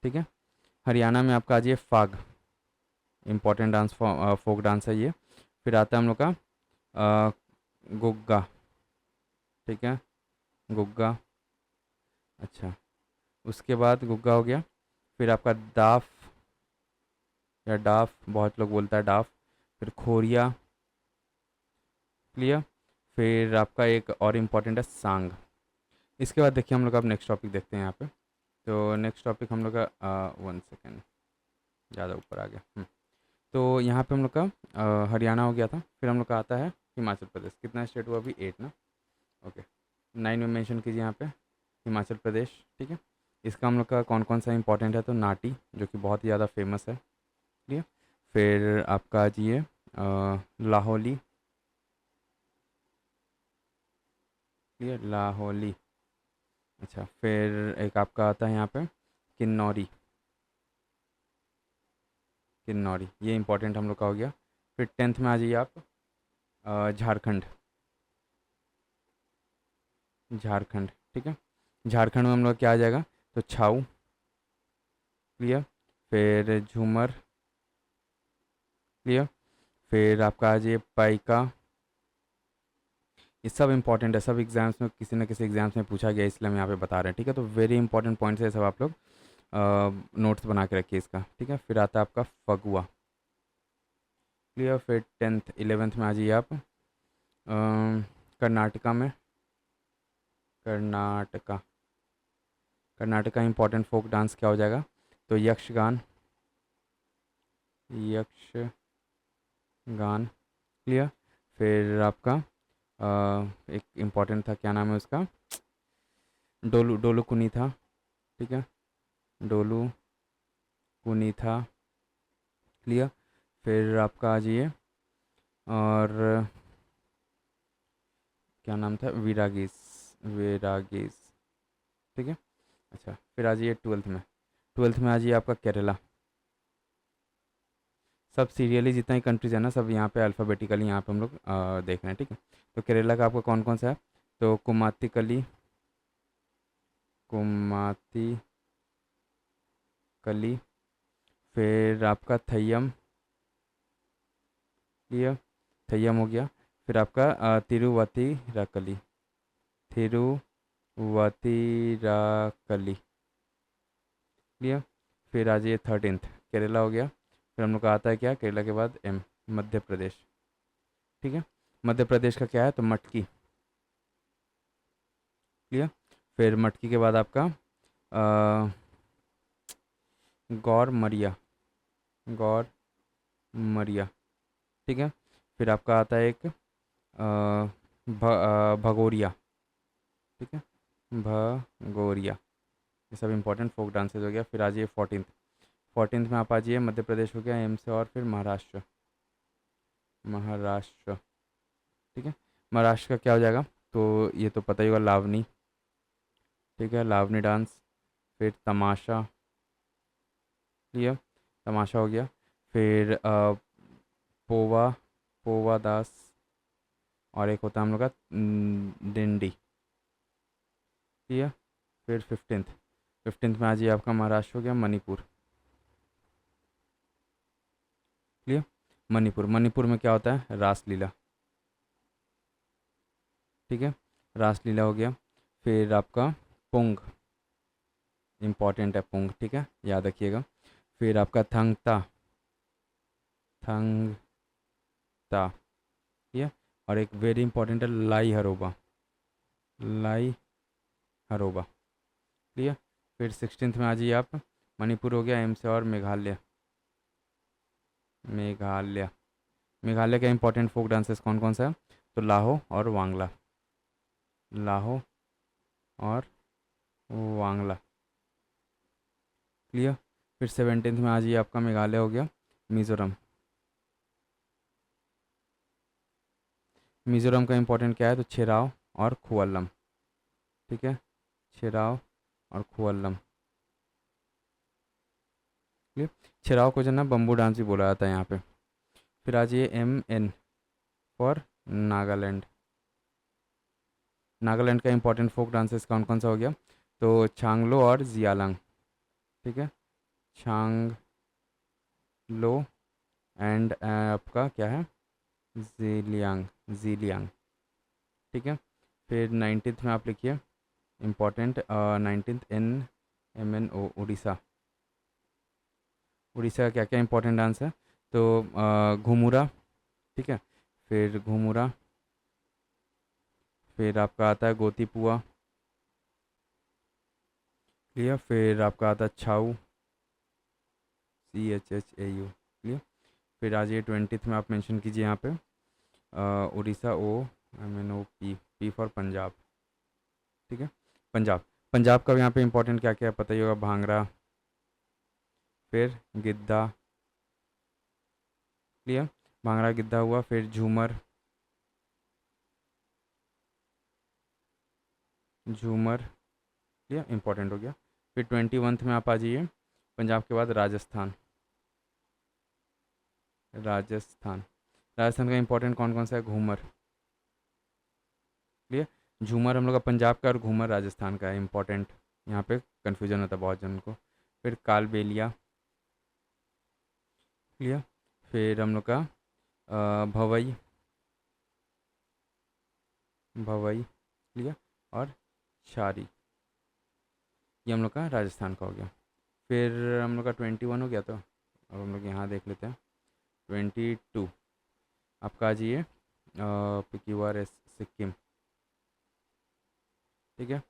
ठीक है। हरियाणा में आपका आ जाइए फाग, इम्पॉर्टेंट डांस फोक डांस है ये। फिर आता है हम लोग का अ, गुग्गा। ठीक है, गुग्गा। अच्छा, उसके बाद गुग्गा हो गया। फिर आपका दाफ या डाफ, बहुत लोग बोलता है डाफ। फिर खोरिया। क्लियर। फिर आपका एक और इम्पॉर्टेंट है सांग। इसके बाद देखिए हम लोग अब नेक्स्ट टॉपिक देखते हैं यहाँ पे। तो नेक्स्ट टॉपिक हम लोग का 1 सेकेंड, ज़्यादा ऊपर आ गया। तो यहाँ पे हम लोग का हरियाणा हो गया था। फिर हम लोग का आता है हिमाचल प्रदेश। कितना स्टेट हुआ अभी, 8 ना। ओके, 9 में मेंशन कीजिए यहाँ पे हिमाचल प्रदेश। ठीक है। इसका हम लोग का कौन कौन सा इंपॉर्टेंट है, तो नाटी, जो कि बहुत ही ज़्यादा फेमस है। ठीक है। फिर आपका आ जाइए लाहौली। क्लियर, लाहौली। अच्छा, फिर एक आपका आता है यहाँ पे किन्नौरी, किन्नौरी। ये इंपॉर्टेंट हम लोग का हो गया। फिर टेंथ में आ जाइए आप झारखंड, झारखंड। ठीक है। झारखंड में हम लोग क्या आ जाएगा, तो छाऊ। क्लियर। फिर झूमर। क्लियर। फिर आपका आ जाइए पाइका। ये सब इंपॉर्टेंट है, सब एग्जाम्स में किसी न किसी एग्जाम्स में पूछा गया, इसलिए हम यहाँ पे बता रहे हैं। ठीक है, तो वेरी इंपॉर्टेंट पॉइंट्स है सब, आप लोग नोट्स बना के रखिए इसका। ठीक है। फिर आता है आपका फगुआ। क्लियर। फिर टेंथ 11th में आ जाइए आप कर्नाटका में। Karnataka. Karnataka important folk dance क्या हो जाएगा? तो यक्षगान, यक्षगान। क्लियर। फिर आपका एक इम्पोर्टेंट था, क्या नाम है उसका? डोलू, डोलू कुनी था। ठीक है, डोलू कुनी था। क्लियर। फिर आपका आ जाइए, और क्या नाम था? विरागीस, विरागीस। ठीक है। अच्छा, फिर आ जाइए ट्वेल्थ में। ट्वेल्थ में आ जाइए आपका केरला। सब सीरियली जितना ही कंट्रीज है ना, सब यहाँ पे अल्फ़ाबेटिकली यहाँ पे हम लोग देख रहे हैं। ठीक है। तो केरला का आपका कौन कौन सा है? तो कुमातिकली, कुमातिकली। फिर आपका थय्यम, ये थय्यम हो गया। फिर आपका तिरुवतिराकली, तिरुवतिराकली। क्लियर। फिर आ जाइए थर्टीन्थ, केरला हो गया। फिर हम लोग का आता है क्या केरला के बाद? एम, मध्य प्रदेश। ठीक है। मध्य प्रदेश का क्या है? तो मटकी। क्लियर। फिर मटकी के बाद आपका गौर मरिया, गौर मरिया। ठीक है। फिर आपका आता है एक भगोरिया। ठीक है, भगोरिया। ये सब इंपॉर्टेंट फोक डांसेस हो गया। फिर आ जाइए फोर्टीनथ। फोर्टीनथ में आप आ जाइए, मध्य प्रदेश हो गया एम से, और फिर महाराष्ट्र, महाराष्ट्र। ठीक है। महाराष्ट्र का क्या हो जाएगा? तो ये तो पता ही होगा, लावनी। ठीक है, लावनी डांस। फिर तमाशा। क्लियर, तमाशा हो गया। फिर पोवा, पोवा दास। और एक होता है हम लोग का डिंडी। क्लियर। फिर फिफ्टींथ, फिफ्टींथ में आ जाइए आपका महाराष्ट्र हो गया मणिपुर। क्लियर। मणिपुर, मणिपुर में क्या होता है? रासलीला। ठीक है, रासलीला हो गया। फिर आपका पुंग, इम्पॉर्टेंट है पुंग। ठीक है, याद रखिएगा। फिर आपका थंगता, थंगता। ठीक है। और एक वेरी इंपॉर्टेंट है लाई हरोबा, लाई हरोबा। क्लियर। फिर सिक्सटीन्थ में आ जाइए आप, मणिपुर हो गया एम से, और मेघालय, मेघालय। मेघालय का इंपॉर्टेंट फोक डांसेस कौन कौन सा है? तो लाहो और वांगला, लाहो और वांगला। क्लियर। फिर सेवनटीन्थ में आ जाइए आपका, मेघालय हो गया मिज़ोरम। मिज़ोरम का इंपॉर्टेंट क्या है? तो छिराव और खुअल्लम। ठीक है, छिराव और खुअल्लम। क्लियर। छिराव को जो ना बम्बू डांस भी बोला जाता है यहाँ पे। फिर आ जाइए M N for Nagaland. Nagaland का इंपॉर्टेंट फोक डांसेस कौन कौन सा हो गया? तो छांगलो और जियालंग। ठीक है, छांगलो एंड आपका क्या है? जीलियांग, जीलियांग। ठीक है। फिर नाइनटीन्थ में आप लिखिए important, nineteenth N, M N O, Orissa. Orissa का क्या क्या इंपॉर्टेंट डांस है? तो घुमुरा। ठीक है, फिर घुमुरा। फिर आपका आता है गोतीपुआ। क्लियर। फिर आपका आता है छाऊ, CHHAU। क्लियर। फिर आ जाइए ट्वेंटीथ में, आप मेंशन कीजिए यहाँ पे Orissa, OMNOP, P for Punjab. ठीक है, पंजाब। पंजाब का यहाँ पे इंपॉर्टेंट क्या क्या है पता ही होगा? भांगड़ा, फिर गिद्धा। क्लियर, भांगड़ा गिद्धा हुआ। फिर झूमर, झूमर। क्लियर, इंपॉर्टेंट हो गया। फिर 21th में आप आ जाइए, पंजाब के बाद राजस्थान, राजस्थान। राजस्थान का इंपॉर्टेंट कौन कौन सा है? घूमर। क्लियर, झूमर हम लोग का पंजाब का, और घूमर राजस्थान का है। इंपॉर्टेंट, यहाँ पे कन्फ्यूजन होता है बहुत जन को। फिर कालबेलिया। क्लियर। फिर हम लोग का भवई, भवई। क्लियर, और शारी। ये हम लोग का राजस्थान का हो गया। फिर हम लोग का 21 हो गया, तो अब हम लोग यहाँ देख लेते हैं 22। आपका आ जाइए PQRS सिक्किम। ठीक है।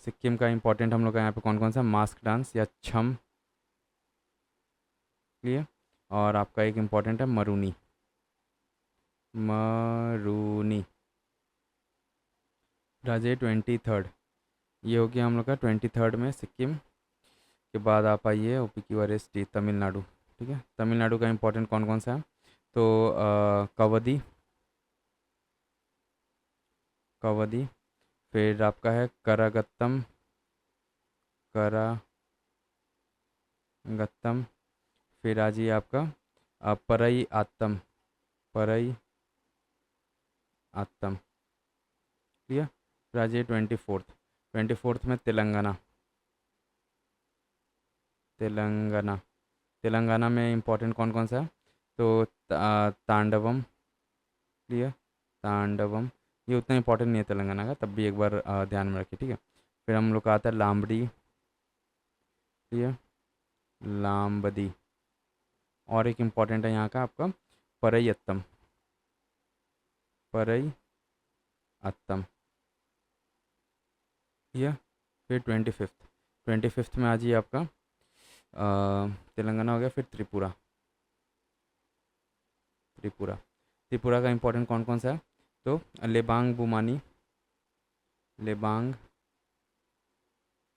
सिक्किम का इंपॉर्टेंट हम लोग का यहाँ पे कौन कौन सा, मास्क डांस या छम, क्लियर। और आपका एक इम्पॉर्टेंट है मरूनी, मरूनी। राजे 23rd, ये हो गया हम लोग का 23rd में सिक्किम। के बाद आप आइए ओपी की वरिष्ठ तमिलनाडु। ठीक है, तमिलनाडु का इंपॉर्टेंट कौन कौन सा है, तो कवदी, कवदी। फिर आपका है करागत्तम, करागत्तम। फिर आ जाइए आपका परई आत्तम, परई आत्तम, ठीक है। फिर आ जाइए 24th में तेलंगाना, तेलंगाना। तेलंगाना में इंपॉर्टेंट कौन कौन सा है, तो तांडवम, क्लियर, तांडवम। ये उतना इंपॉर्टेंट नहीं है तेलंगाना का, तब भी एक बार ध्यान में रखिए, ठीक है। फिर हम लोग का आता है लामबड़ी, क्लियर, लामबदी। और एक इम्पॉर्टेंट है यहाँ का आपका परैयत्तम, परैयत्तम, ठीक। फिर 25th में आ जाइए आपका तेलंगाना हो गया। फिर त्रिपुरा, त्रिपुरा, त्रिपुरा का इंपॉर्टेंट कौन कौन सा है, तो लेबांग बुमानी, लेबांग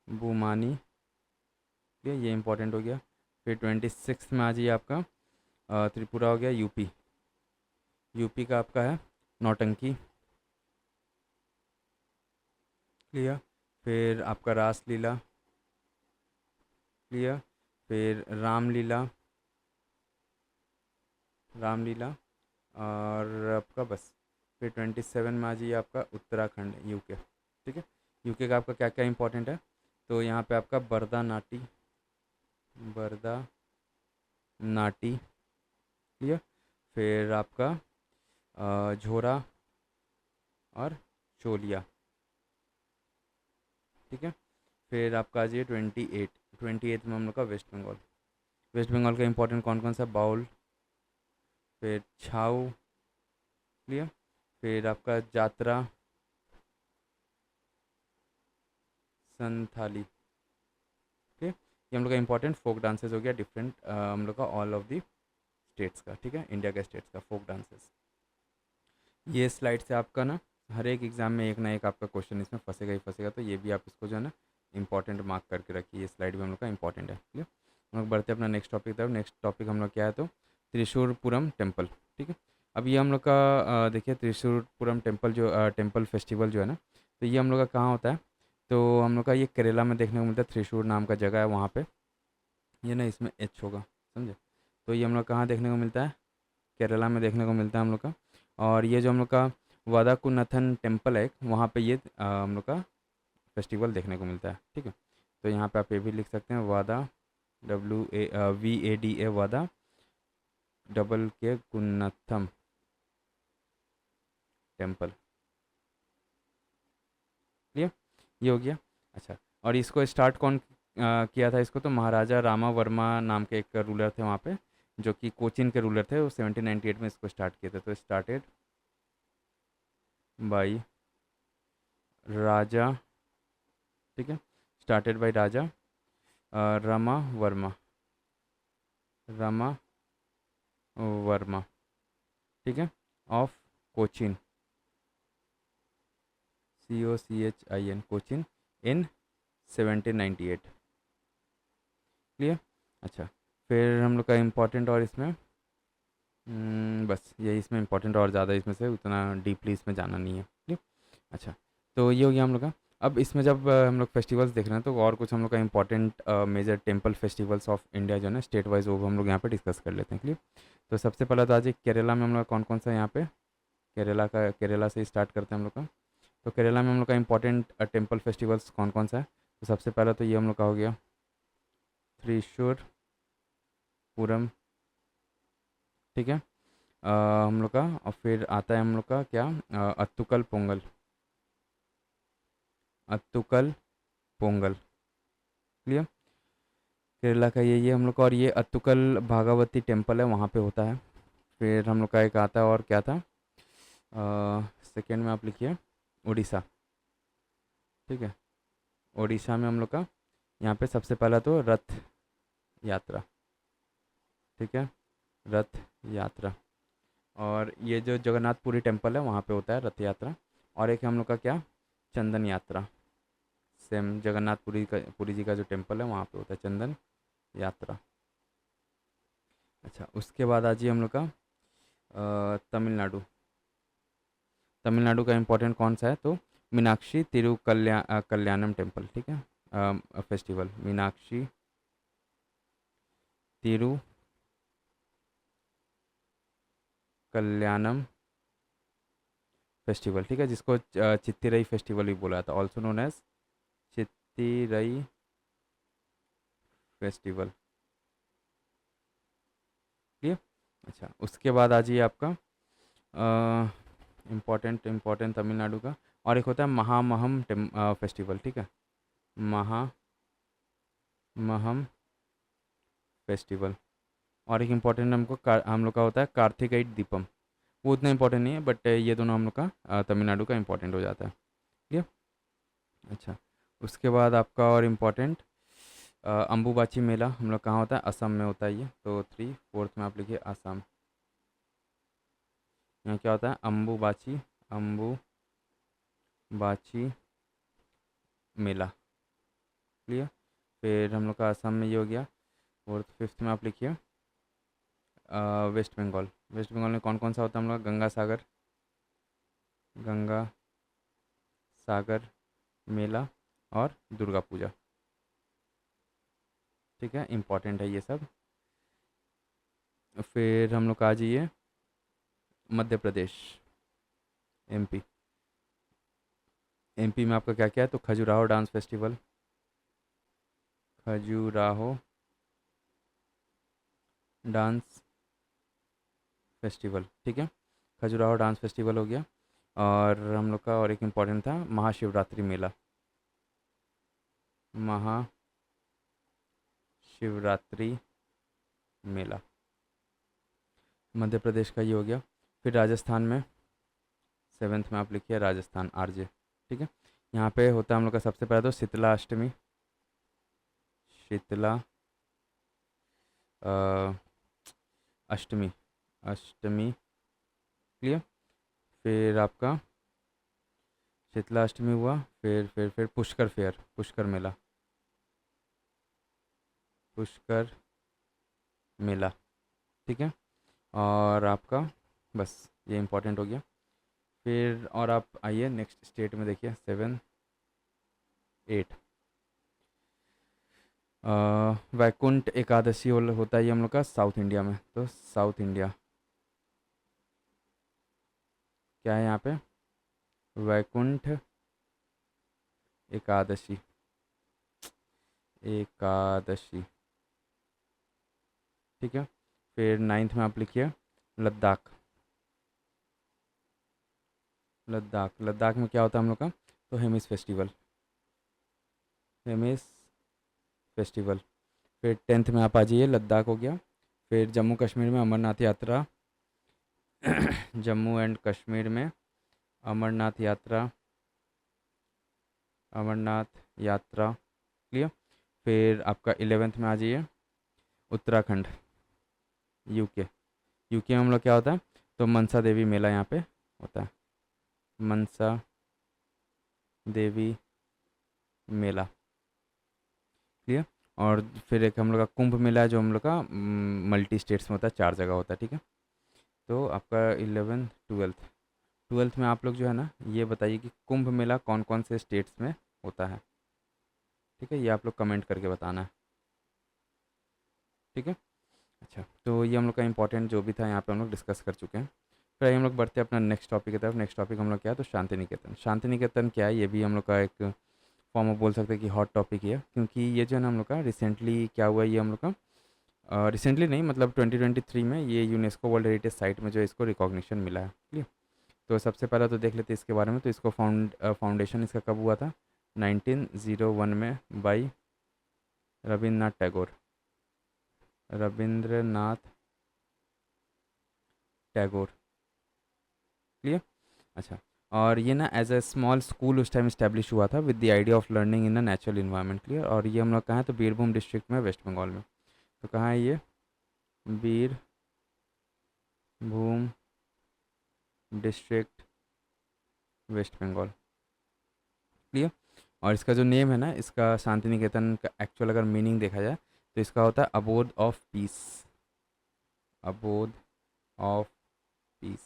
बुमानी, ठीक है, ये इंपॉर्टेंट हो गया। फिर 26th में आ जाइए आपका त्रिपुरा हो गया, यूपी, यूपी का आपका है नौटंकी, क्लियर। फिर आपका रासलीला, क्लियर। फिर रामलीला, रामलीला। और आपका बस। फिर 27 में आ जाइए आपका उत्तराखंड, यूके, ठीक है। यूके का आपका क्या क्या इंपॉर्टेंट है, तो यहाँ पे आपका बरदा नाटी, बरदा नाटी, क्लियर। फिर आपका झोरा और चोलिया, ठीक है। फिर आपका आ जाइए 28 में हम लोग का वेस्ट बंगाल, वेस्ट बंगाल का इंपॉर्टेंट कौन कौन सा, बाउल, फिर छाऊ, क्लियर। फिर आपका जात्रा, संथाली, ठीक है। ये हम लोग का इंपॉर्टेंट फोक डांसेस हो गया, डिफरेंट हम लोग का ऑल ऑफ दी स्टेट्स का, ठीक है, इंडिया के स्टेट्स का फोक डांसेस। ये स्लाइड से आपका ना हर एक एग्ज़ाम में एक ना एक आपका क्वेश्चन इसमें फंसेगा ही फंसेगा, तो ये भी आप इसको जो है ना इंपॉर्टेंट मार्क करके रखिए। ये स्लाइड भी हम लोग का इंपॉर्टेंट है, ठीक है। हम लोग बढ़ते हैं अपना नेक्स्ट टॉपिक तरफ। नेक्स्ट टॉपिक हम लोग क्या है, तो त्रिशूरपुरम टेम्पल, ठीक है। अब ये हम लोग का देखिए त्रिशूरपुरम टेम्पल जो टेम्पल फेस्टिवल जो है ना, तो ये हम लोग का कहाँ होता है, तो हम लोग का ये केरला में देखने को मिलता है। त्रिशूर नाम का जगह है वहाँ पे, ये ना इसमें एच होगा, समझे। तो ये हम लोग कहाँ देखने को मिलता है, केरला में देखने को मिलता है हम लोग का। और ये जो हम लोग का वादाकुन्नथन टेम्पल है, वहाँ पे ये हम लोग का फेस्टिवल देखने को मिलता है, ठीक है। तो यहाँ पे आप ये भी लिख सकते हैं वादा, WAVADA, वादा डबल के कुन्नथम टेम्पल, क्लियर, ये हो गया। अच्छा, और इसको स्टार्ट कौन किया था इसको, तो महाराजा रामा वर्मा नाम के एक रूलर थे वहाँ पे, जो कि कोचिन के रूलर थे। वो 1798 में इसको स्टार्ट किए थे। तो स्टार्टेड बाई राजा, ठीक है, स्टार्टेड बाई राजा रमा वर्मा, रमा वर्मा, ठीक है, of Cochin, COCHIN, Cochin, in 1798, clear. अच्छा, फिर हम लोग का इम्पोर्टेंट और इसमें बस यही इसमें इंपॉर्टेंट, और ज़्यादा इसमें से उतना डीपली इसमें जाना नहीं है, ठीक। अच्छा, तो ये हो गया हम लोग का। अब इसमें जब हम लोग फेस्टिवल्स देख रहे हैं, तो और कुछ हम लोग का important major temple festivals of India जो है ना स्टेट वाइज, वो हम लोग यहाँ पे डिस्कस कर लेते हैं, क्लियर। तो सबसे पहला तो आज एक केरला में हम लोग कौन कौन सा यहाँ पे, केरला से स्टार्ट करते हैं हम लोग का। तो केरला में हम लोग का इंपॉर्टेंट टेम्पल फेस्टिवल्स कौन कौन सा है, तो सबसे पहला तो ये हम लोग का हो गया त्रिशूरपुरम, ठीक है। हम लोग का, और फिर आता है हम लोग का क्या, अत्तुकल पोंगल, अत्तुकल पोंगल, क्लियर। केरला का ये हम लोग का, और ये अत्तुकल भागवती टेम्पल है, वहाँ पे होता है। फिर हम लोग का एक आता है, और क्या था, सेकेंड में आप लिखिए उड़ीसा, ठीक है, उड़ीसा में हम लोग का यहाँ पे सबसे पहला तो रथ यात्रा, ठीक है, रथ यात्रा। और ये जो जगन्नाथपुरी टेम्पल है वहाँ पे होता है रथ यात्रा। और एक है हम लोग का क्या, चंदन यात्रा। सेम जगन्नाथपुरी का, पुरी जी का जो टेम्पल है वहाँ पे होता है चंदन यात्रा। अच्छा, उसके बाद आ जाइए हम लोग का तमिलनाडु। तमिलनाडु का इम्पोर्टेंट कौन सा है, तो मीनाक्षी कल्याणम टेम्पल, ठीक है, फेस्टिवल मीनाक्षी तिरु कल्याणम फेस्टिवल, ठीक है, जिसको चित्तिरई फेस्टिवल भी बोला जाता है, ऑल्सो नोन एज चित्तिरई फेस्टिवल, ठीक है। अच्छा, उसके बाद आ जाइए आपका इम्पोर्टेंट इम्पोर्टेंट तमिलनाडु का, और एक होता है महामहम फेस्टिवल, ठीक है, महामहम फेस्टिवल। और एक इम्पोर्टेंट हम लोग का होता है कार्तिकेय दीपम। वो उतना इम्पोर्टेंट नहीं है, बट ये दोनों हम लोग का तमिलनाडु का इम्पोर्टेंट हो जाता है, ठीक है। अच्छा, उसके बाद आपका और इम्पोर्टेंट अम्बुबाची मेला हम लोग कहाँ होता है, असम में होता है ये, तो 3/4 में आप लिखिए असम। यहाँ क्या होता है, अम्बुबाची मेला, क्लियर। फिर हम लोग का असम में ये हो गया। 4th 5th में आप लिखिए वेस्ट बंगाल। वेस्ट बंगाल में कौन कौन सा होता है हम लोग, गंगा सागर मेला और दुर्गा पूजा, ठीक है, इम्पॉर्टेंट है ये सब। फिर हम लोग आ जाइए मध्य प्रदेश, एमपी। एमपी में आपका क्या क्या है, तो Khajuraho dance festival, Khajuraho dance festival, ठीक है, खजुराहो डांस फेस्टिवल हो गया। और हम लोग का और एक इम्पॉर्टेंट था महाशिवरात्रि मेला, महाशिवरात्रि मेला, मध्य प्रदेश का ये हो गया। फिर राजस्थान में 7th में आप लिखिए राजस्थान, आरजे, ठीक है। यहाँ पे होता है हम लोग का सबसे पहले तो शीतला अष्टमी, शीतला अ, अष्टमी, अष्टमी, क्लियर। फिर आपका शीतला अष्टमी हुआ। फिर पुष्कर फेयर, पुष्कर मेला, पुष्कर मेला, ठीक है। और आपका बस ये इम्पोर्टेंट हो गया। फिर और आप आइए नेक्स्ट स्टेट में देखिए 7 8 वैकुंठ एकादशी होता है ये हम लोग का साउथ इंडिया में, तो साउथ इंडिया क्या है यहाँ पे, वैकुंठ एकादशी, एकादशी, ठीक है। फिर 9th में आप लिखिए लद्दाख, लद्दाख, लद्दाख में क्या होता है हम लोग का, तो हेमिस फेस्टिवल, हेमिस फेस्टिवल। फिर 10th में आप आ जाइए लद्दाख हो गया। फिर जम्मू कश्मीर में अमरनाथ यात्रा, जम्मू एंड कश्मीर में अमरनाथ यात्रा, अमरनाथ यात्रा, क्लियर। फिर आपका 11th में आ जाइए उत्तराखंड, यूके। यूके में हम लोग क्या होता है, तो मनसा देवी मेला यहाँ पे होता है, मनसा देवी मेला, क्लियर। और फिर एक हम लोग का कुंभ मेला है जो हम लोग का मल्टी स्टेट्स में होता है, 4 जगह होता है, ठीक है। तो आपका 11th 12th में आप लोग जो है ना ये बताइए कि कुंभ मेला कौन कौन से स्टेट्स में होता है, ठीक है, ये आप लोग कमेंट करके बताना है, ठीक है। अच्छा, तो ये हम लोग का इंपॉर्टेंट जो भी था यहाँ पे हम लोग डिस्कस कर चुके हैं। फिर आइए हम लोग बढ़ते हैं अपना नेक्स्ट टॉपिक की तरफ। नेक्स्ट टॉपिक हम लोग क्या है, तो शांति निकेतन। शांति निकेतन क्या है, ये भी हम लोग का एक फॉर्म ऑफ बोल सकते हैं कि हॉट टॉपिक ही है, क्योंकि ये जो है ना हम लोग का रिसेंटली क्या हुआ है, ये हम लोग का रिसेंटली नहीं मतलब 2023 में ये यूनेस्को वर्ल्ड हेरिटेज साइट में जो है इसको रिकॉग्निशन मिला है, क्लियर। तो सबसे पहले तो देख लेते हैं इसके बारे में। तो इसको फाउंडेशन इसका कब हुआ था, 1901 में बाई रविन्द्रनाथ टैगोर, रविंद्रनाथ टैगोर, क्लियर। अच्छा, और ये ना एज अ स्मॉल स्कूल उस टाइम इस्टेब्लिश हुआ था with the idea of learning in a natural environment. Clear. और ये हम लोग कहाँ है, तो बीरभूम डिस्ट्रिक्ट में, वेस्ट बंगाल में। तो कहाँ है ये, बीरभूम डिस्ट्रिक्ट, वेस्ट बंगाल। क्लियर। और इसका जो नेम है ना, इसका शांति निकेतन का एक्चुअल अगर मीनिंग देखा जाए तो इसका होता है अबोध ऑफ पीस, अबोध ऑफ पीस।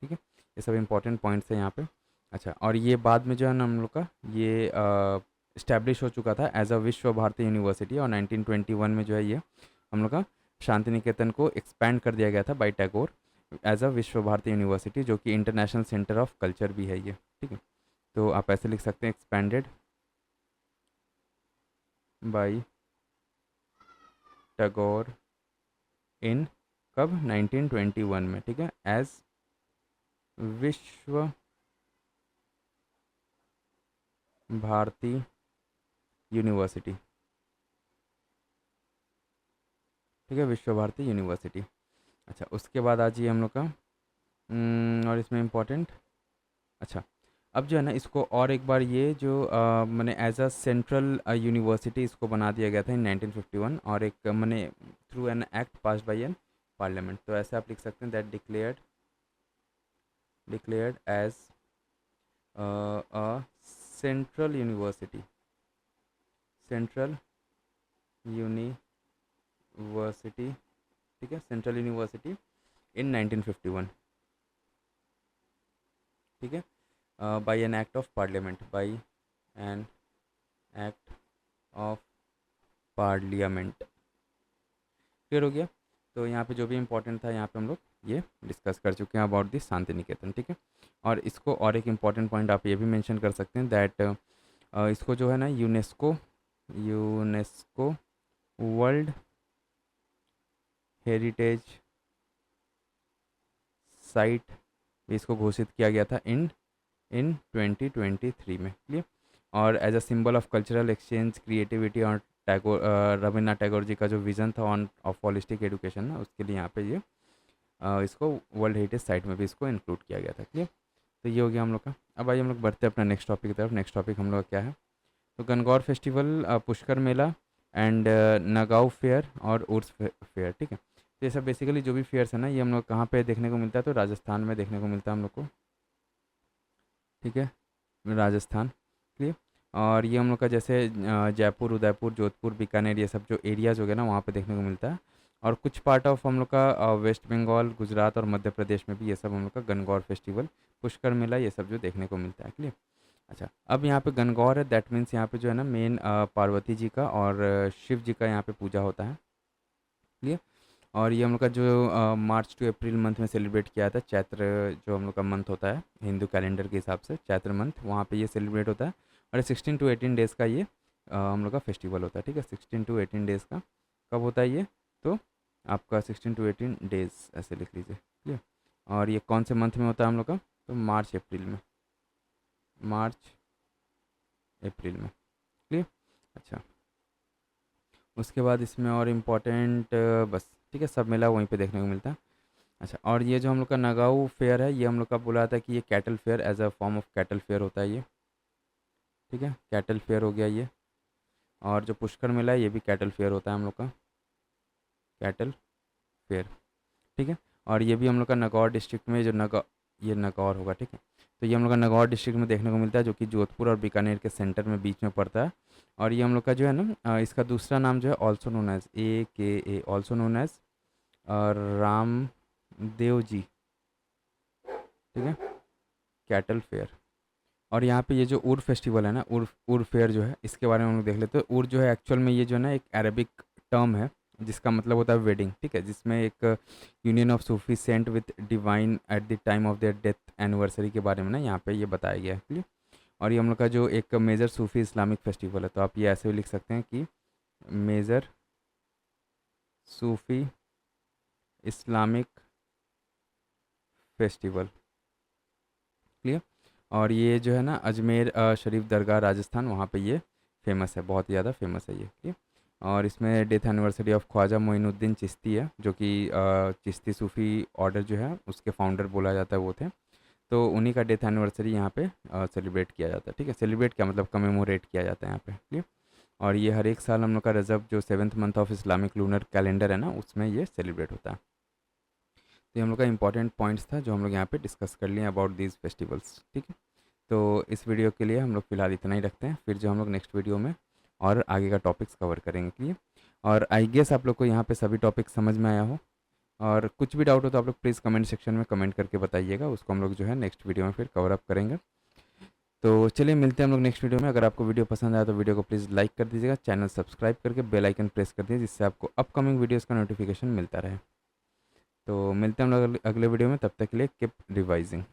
ठीक है, ये सब इंपॉर्टेंट पॉइंट्स हैं यहाँ पे। अच्छा, और ये बाद में जो है ना हम लोग का ये इस्टेब्लिश हो चुका था एज अ विश्व भारती यूनिवर्सिटी, और 1921 में जो है ये हम लोग का शांति निकेतन को एक्सपैंड कर दिया गया था बाय टैगोर एज अ विश्व भारती यूनिवर्सिटी, जो कि इंटरनेशनल सेंटर ऑफ कल्चर भी है ये। ठीक है, तो आप ऐसे लिख सकते हैं, एक्सपैंडेड बाय टैगोर इन, कब, 1921 में। ठीक है, एज विश्व भारती यूनिवर्सिटी। ठीक है, विश्व भारती यूनिवर्सिटी। अच्छा, उसके बाद आ जाइए हम लोग का और इसमें इम्पोर्टेंट, अच्छा, अब जो है ना इसको और एक बार ये जो मैंने एज अ सेंट्रल यूनिवर्सिटी इसको बना दिया गया था इन 1951, और एक मैंने through an act pass by an parliament. तो ऐसे आप लिख सकते हैं, that declared as a central university, central university. ठीक है, सेंट्रल यूनिवर्सिटी इन 1951। ठीक है, by an act of parliament, by an act of parliament. Clear हो गया। तो यहाँ पे जो भी इम्पोर्टेंट था यहाँ पे हम लोग ये डिस्कस कर चुके हैं अबाउट दिस शांति निकेतन। ठीक है, और इसको और एक इम्पॉर्टेंट पॉइंट आप ये भी मेंशन कर सकते हैं, दैट इसको जो है ना UNESCO UNESCO world heritage site इसको घोषित किया गया था इन 2023 में। क्लियर। और as a symbol of cultural exchange, creativity, और टैगोर रविन्द्रनाथ टैगोर जी का जो विज़न था ऑन ऑफ होलिस्टिक एजुकेशन ना, उसके लिए यहाँ पे ये इसको वर्ल्ड हेरिटेज साइट में भी इसको इंक्लूड किया गया था। क्लियर। तो ये हो गया हम लोग का। अब आइए हम लोग बढ़ते हैं अपना नेक्स्ट टॉपिक की तरफ। नेक्स्ट टॉपिक हम लोग का क्या है, तो Gangaur festival, Pushkar Mela, and Nagaon fair और उर्स फेयर। ठीक है, तो ये सब बेसिकली जो भी फेयर्स है ना, ये हम लोग कहाँ पे देखने को मिलता है, तो राजस्थान में देखने को मिलता है हम लोग को। ठीक है, राजस्थान। क्लियर। और ये हम लोग का जैसे जयपुर, उदयपुर, जोधपुर, बीकानेर, ये सब जो एरियाज़ हो गए ना, वहाँ पे देखने को मिलता है। और कुछ पार्ट ऑफ हम लोग का वेस्ट बंगाल, गुजरात और मध्य प्रदेश में भी ये सब हम लोग का गणगौर फेस्टिवल, पुष्कर मेला, ये सब जो देखने को मिलता है। क्लियर। अच्छा, अब यहाँ पे गणगौर है, दैट मीन्स यहाँ पे जो है ना मेन पार्वती जी का और शिव जी का यहाँ पे पूजा होता है। क्लियर। और ये हम लोग का जो मार्च टू अप्रैल मंथ में सेलिब्रेट किया था, चैत्र जो हम लोग का मंथ होता है हिंदू कैलेंडर के हिसाब से, चैत्र मंथ, वहाँ पे ये सेलिब्रेट होता है। और 16 टू 18 डेज़ का ये हम लोग का फेस्टिवल होता है। ठीक है, 16 टू 18 डेज़ का कब होता है ये, तो आपका 16 टू 18 डेज़ ऐसे लिख लीजिए। क्लियर। और ये कौन से मंथ में होता है हम लोग का, तो मार्च अप्रैल में, मार्च अप्रैल में। क्लियर। अच्छा, उसके बाद इसमें और इम्पोर्टेंट बस, ठीक है, सब मिला वहीं पे देखने को मिलता है। अच्छा, और ये जो हम लोग का नगाऊ फेयर है, ये हम लोग का बोला था कि ये cattle fair, as a form of cattle fair होता है ये। ठीक है, कैटल फेयर हो गया ये। और जो पुष्कर मेला है, ये भी कैटल फेयर होता है हम लोग का, कैटल फेयर। ठीक है, और ये भी हम लोग का नागौर डिस्ट्रिक्ट में, जो ये नागौर होगा। ठीक है, तो ये हम लोग का नागौर डिस्ट्रिक्ट में देखने को मिलता है, जो कि जोधपुर और बीकानेर के सेंटर में बीच में पड़ता है। और ये हम लोग का जो है ना इसका दूसरा नाम जो है, also known as AKA, also known as Ram Dev ji. ठीक है, कैटल फेयर। और यहाँ पे ये जो उर्फ फेस्टिवल है ना, उर्फ फेयर जो है, इसके बारे में हम लोग देख लेते हैं। उर्फ जो है एक्चुअल में ये जो है ना एक अरेबिक टर्म है, जिसका मतलब होता है वेडिंग। ठीक है, जिसमें एक union of Sufi saint with divine at the time of their death anniversary के बारे में ना यहाँ पे ये बताया गया है। क्लियर। और ये हम लोग का जो एक मेजर सूफी इस्लामिक फेस्टिवल है, तो आप ये ऐसे भी लिख सकते हैं कि मेजर सूफी इस्लामिक फेस्टिवल। क्लियर। और ये जो है ना अजमेर शरीफ दरगाह राजस्थान, वहाँ पे ये फेमस है, बहुत ज़्यादा फेमस है ये। क्लियर। और इसमें death anniversary of Khwaja Moinuddin Chishti है, जो कि चिश्ती सूफ़ी ऑर्डर जो है उसके फाउंडर बोला जाता है वो थे। तो उन्हीं का डेथ एनिवर्सरी यहाँ पे सेलिब्रेट किया जाता है। ठीक है, सेलिब्रेट क्या मतलब कमेमोरेट किया जाता है यहाँ पे, क्लियर। और ये हर एक साल हम लोग का रजब जो 7th month of Islamic lunar calendar है ना, उसमें ये सेलिब्रेट होता है। तो ये हम लोग का इंपॉर्टेंट पॉइंट्स था जो हम लोग यहाँ पे डिस्कस कर लिए अबाउट दीज फेस्टिवल्स। ठीक है, तो इस वीडियो के लिए हम लोग फिलहाल इतना ही रखते हैं, फिर जो हम लोग नेक्स्ट वीडियो में और आगे का टॉपिक्स कवर करेंगे, क्लियर। और आई गेस आप लोग को यहाँ पे सभी टॉपिक समझ में आया हो, और कुछ भी डाउट हो तो आप लोग प्लीज़ कमेंट सेक्शन में कमेंट करके बताइएगा, उसको हम लोग जो है नेक्स्ट वीडियो में फिर कवर अप करेंगे। तो चलिए मिलते हैं हम लोग नेक्स्ट वीडियो में। अगर आपको वीडियो पसंद आया तो वीडियो को प्लीज़ लाइक कर दीजिएगा, चैनल सब्सक्राइब करके बेल आइकन प्रेस कर दीजिए, जिससे आपको अपकमिंग वीडियोज़ का नोटिफिकेशन मिलता रहे। तो मिलते हैं हम लोग अगले वीडियो में, तब तक के लिए कीप रिवाइजिंग।